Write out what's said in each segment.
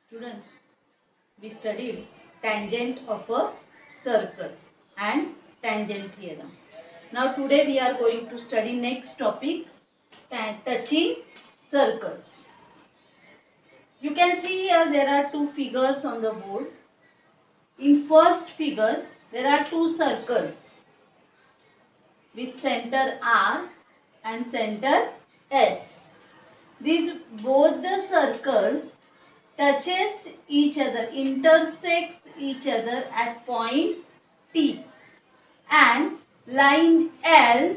Students, we studied tangent of a circle and tangent theorem. Now today we are going to study next topic, touching circles. You can see here there are two figures on the board. In first figure there are two circles with center R and center S. These both the circles touches each other, intersects each other at point T, and line L,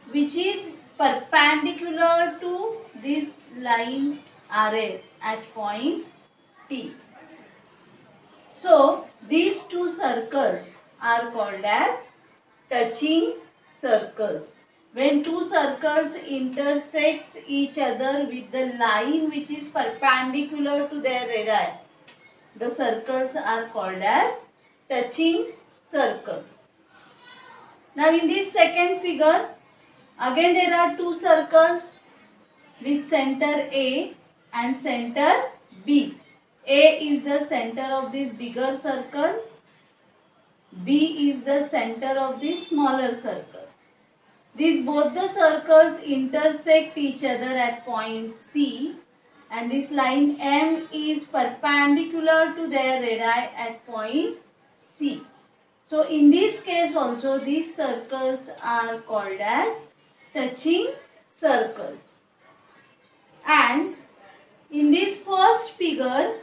which is perpendicular to this line RS at point T. So these two circles are called as touching circles. When two circles intersect each other with the line which is perpendicular to their radii, the circles are called as touching circles. Now in this second figure, again there are two circles with center A and center B. A is the center of this bigger circle, B is the center of this smaller circle. These both the circles intersect each other at point C, and this line M is perpendicular to their radii at point C. So in this case also these circles are called as touching circles. And in this first figure,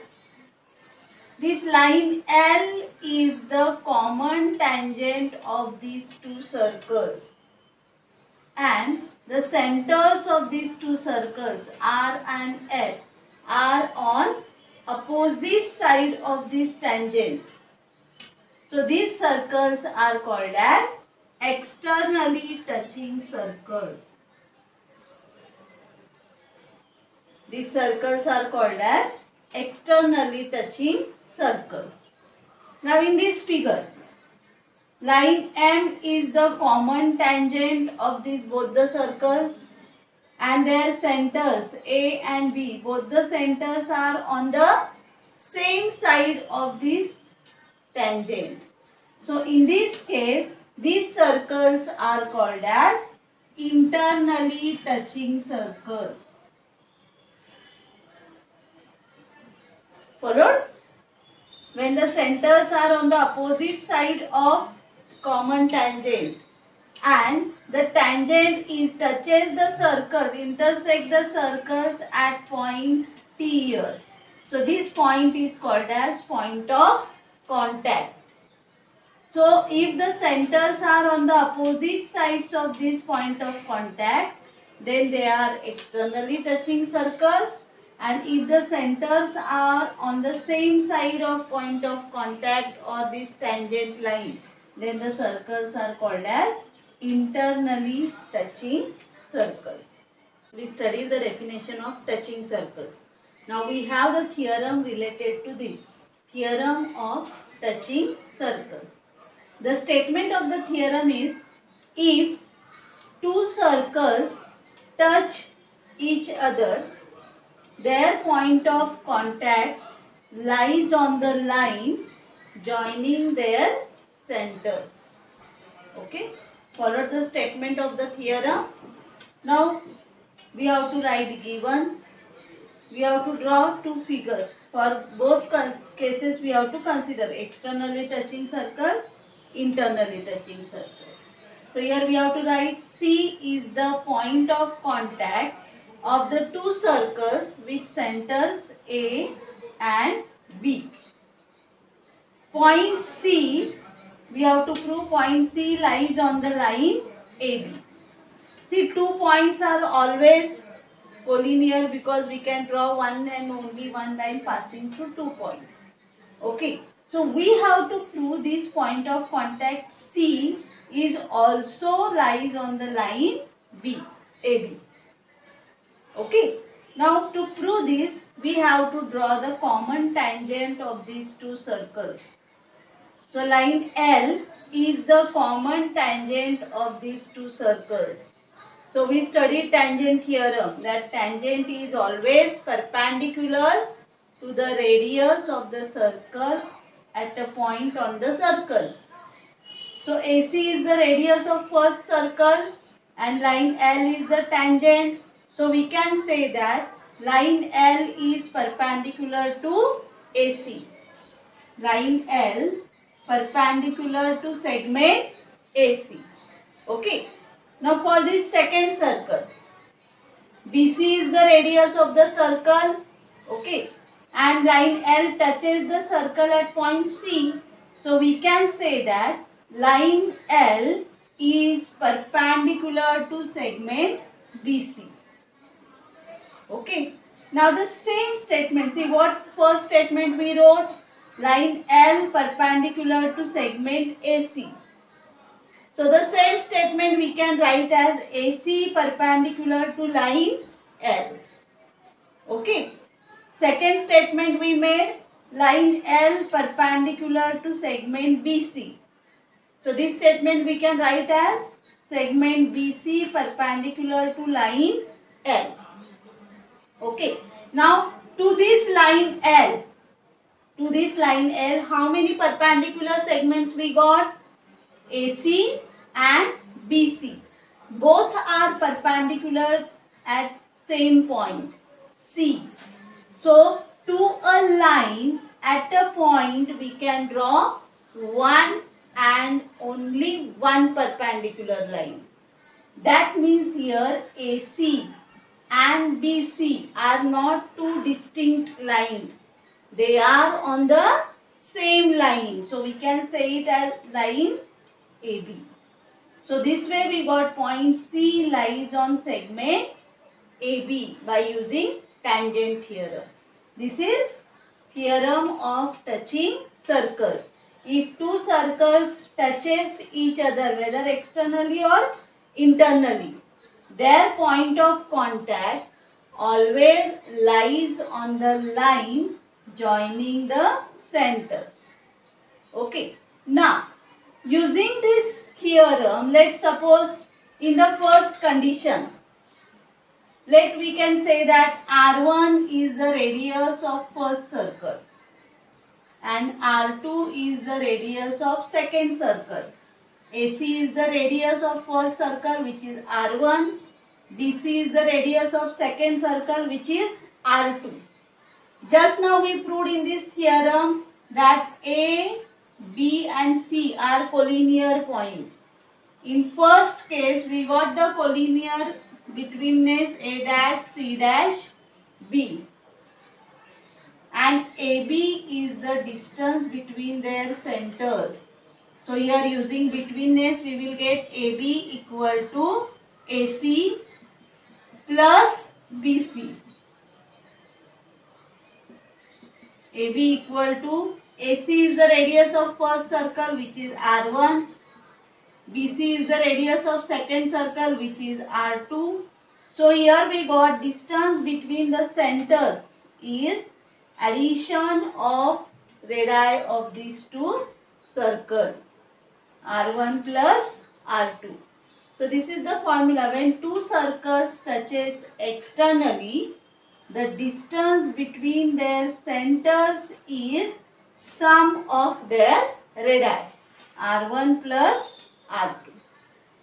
this line L is the common tangent of these two circles, and the centers of these two circles R and S are on opposite side of this tangent. So these circles are called as externally touching circles. These circles are called as externally touching circles. Now in this figure, line M is the common tangent of these both the circles, and their centers A and B, both the centers are on the same side of this tangent. So in this case, these circles are called as internally touching circles. Followed? When the centers are on the opposite side of common tangent and the tangent touches the circles, intersect the circles at point T here. So this point is called as point of contact. So if the centers are on the opposite sides of this point of contact, then they are externally touching circles, and if the centers are on the same side of point of contact or this tangent line, then the circles are called as internally touching circles. We studied the definition of touching circles. Now we have the theorem related to this, theorem of touching circles. The statement of the theorem is, if two circles touch each other, their point of contact lies on the line joining their centers. Okay, follow the statement of the theorem. Now we have to write given. We have to draw two figures. For both cases we have to consider externally touching circle, internally touching circle. So here we have to write C is the point of contact of the two circles with centers A and B. Point C, we have to prove point C lies on the line AB. See, 2 points are always collinear because we can draw one and only one line passing through 2 points. Okay, so we have to prove this point of contact C is also lies on the line B, AB. Okay, now to prove this, we have to draw the common tangent of these two circles. So line L is the common tangent of these two circles. So we studied tangent theorem, that tangent is always perpendicular to the radius of the circle at a point on the circle. So AC is the radius of first circle and line L is the tangent. So we can say that line L is perpendicular to AC. Line L perpendicular to segment AC. Okay. Now for this second circle, BC is the radius of the circle. Okay. And line L touches the circle at point C. So we can say that line L is perpendicular to segment BC. Okay. Now the same statement. See what first statement we wrote? Line L perpendicular to segment AC. So the same statement we can write as AC perpendicular to line L. Okay. Second statement we made, line L perpendicular to segment BC. So this statement we can write as segment BC perpendicular to line L. Okay. Now to this line L, how many perpendicular segments we got? AC and BC. Both are perpendicular at same point, C. So to a line at a point we can draw one and only one perpendicular line. That means here AC and BC are not two distinct lines. They are on the same line. So we can say it as line AB. So this way we got point C lies on segment AB by using tangent theorem. This is theorem of touching circles. If two circles touches each other, whether externally or internally, their point of contact always lies on the line joining the centers. Okay. Now, using this theorem, let's suppose in the first condition, we can say that R1 is the radius of first circle and R2 is the radius of second circle. AC is the radius of first circle, which is R1. BC is the radius of second circle, which is R2. Just now we proved in this theorem that A, B and C are collinear points. In first case, we got the collinear betweenness A dash, C dash, B. And AB is the distance between their centers. So here using betweenness, we will get AB equal to AC plus BC. AB equal to AC is the radius of first circle, which is R1. BC is the radius of second circle, which is R2. So here we got distance between the centers is addition of radii of these two circles, R1 plus R2. So this is the formula. When two circles touches externally, the distance between their centers is sum of their radii, R1 plus R2.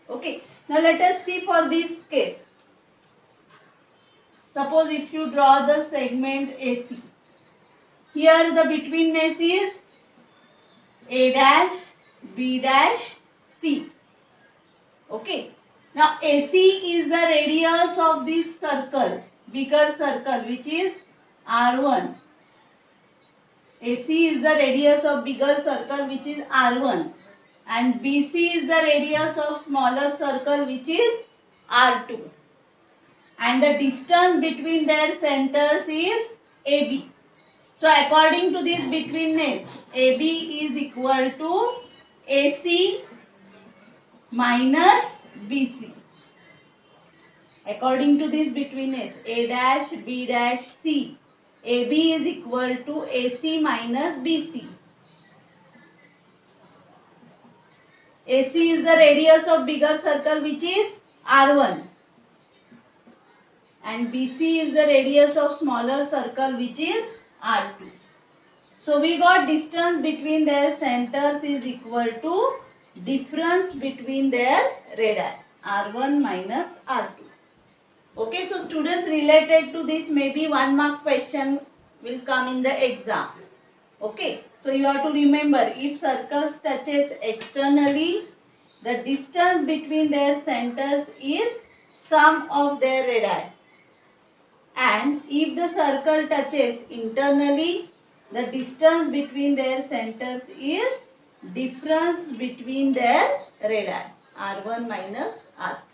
Okay. Now let us see for this case. Suppose if you draw the segment AC. Here the betweenness is A dash, B dash, C. Okay. Now AC is the radius of this circle, bigger circle, which is R1. AC is the radius of bigger circle, which is R1. And BC is the radius of smaller circle, which is R2. And the distance between their centers is AB. So according to this betweenness, AB is equal to AC minus BC. According to this betweenness, A dash, B dash, C, AB is equal to AC minus BC. AC is the radius of bigger circle, which is R1. And BC is the radius of smaller circle, which is R2. So we got distance between their centers is equal to difference between their radii, R1 minus R2. Okay, so students, related to this, maybe 1 mark question will come in the exam. Okay, so you have to remember, if circles touches externally, the distance between their centers is sum of their radii. And if the circle touches internally, the distance between their centers is difference between their radii, R1 minus R2.